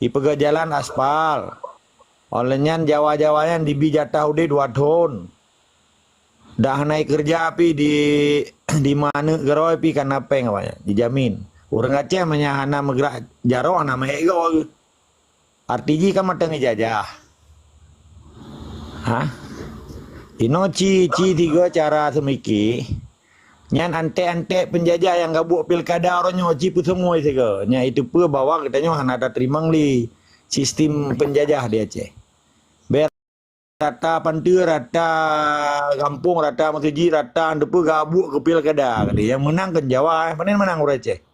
di pega jalan aspal. Olenyan Jawa-Jawayan di bijatah udah 2 tahun. Dah naik kerja api di mana geroi pi kan apa yang awalnya dijamin. Orang Aceh menyahana megrak jaro nama ego. RTG kan matang jajah. Hah? Ino ci tiga cara semiki. Nyan ante penjajah yang gabuk pilkada orangnya ci pun semua sega. Nya itu pun bawa katanya hana ada terimang li sistem penjajah di Aceh. Ber rata pantu, rata kampung, rata masjid, rata depu gabuk ke pilkada. Yang menang ke Jawa, panen menang orang Aceh.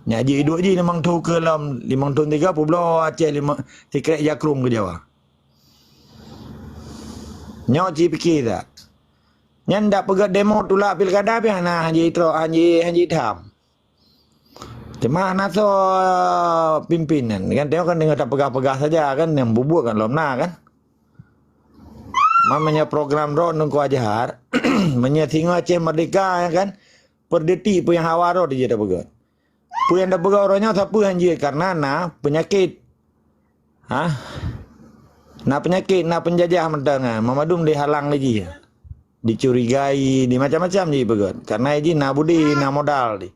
Nyaji hidup je memang tu ke dalam 5 tahun 3 pulau Aceh 5 sekret jakrum ke Jawa. Nyaji fikir tak? Nyan dak pegat demo tula pilkada pi hana hanji tham. Cuma anak so pimpinan kan tengok kan dengan tak pegah-pegah saja kan yang bubuk kan lomna kan. Mamanya program ron nungku ajar menyetingo Aceh merdeka ya kan. Perdeti pun yang hawaro dia dah pegat. Pun yang dah pegat orangnya siapa hanji karena penyakit. Penyakit penjajah mentang Mamadum dihalang lagi. Dicurigai di macam-macam je pegat. Karena ini budi modal di.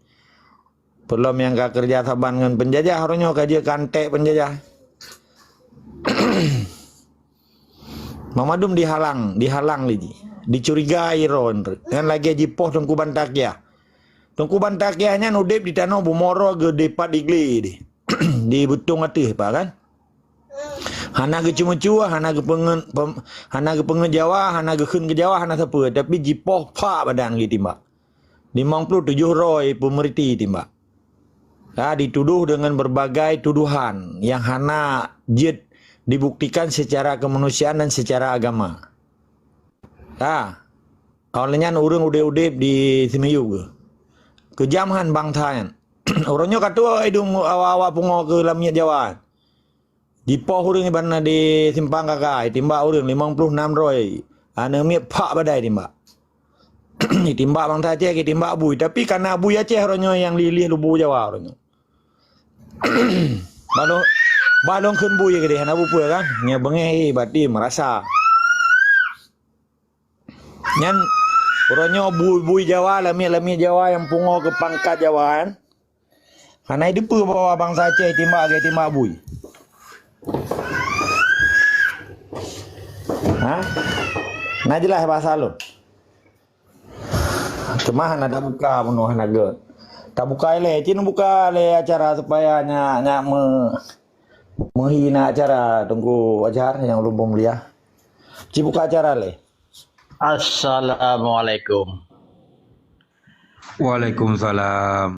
Belum yang gak kerja saban dengan penjajah harusnya kaji kantek penjajah. Mamadum dihalang lagi. Dicurigai ron. Dengan lagi jipoh Tengku Bantakia. Tengku Bantakianya nudip di tanah Bumoro ke depat igli di. Di Butung Atih pak kan. Hana ke cuma-cua, hana ke pengejawa, hana ke khun ke Jawa, hana siapa. Tapi jipoh pak badan gitu mbak. 57 roy pemeriti timbak. Dituduh dengan berbagai tuduhan yang hana jid dibuktikan secara kemanusiaan dan secara agama. Awalnya orang udah di Semeyu ke. Kejamhan bangsayan. Orangnya kata hidung awal-awal pungo ke lamnya Jawa. Jipoh orang ibana di simpang kakak. Timbak orang 56 roy. Ana miak pak badai timbak. Timbak bangsa Aceh ke timbak bui. Tapi karena bui Aceh orangnya yang lilih lubu Jawa orangnya. Balong kun bui ke dia. Hana bupu kan. Nya bengai bati merasa. Nyan orangnya bui Jawa, lamia Jawa yang pungo ke pangkat Jawaan. Karena hidup bawa bangsa Aceh timbak bui. Nah jelas bahasa lu. Cuma hana dah buka penuh hana get. Tak buka le, cina buka le acara supaya menghina acara tunggu ajar yang lumbung mulia. Ci buka acara le. Assalamualaikum. Waalaikumsalam.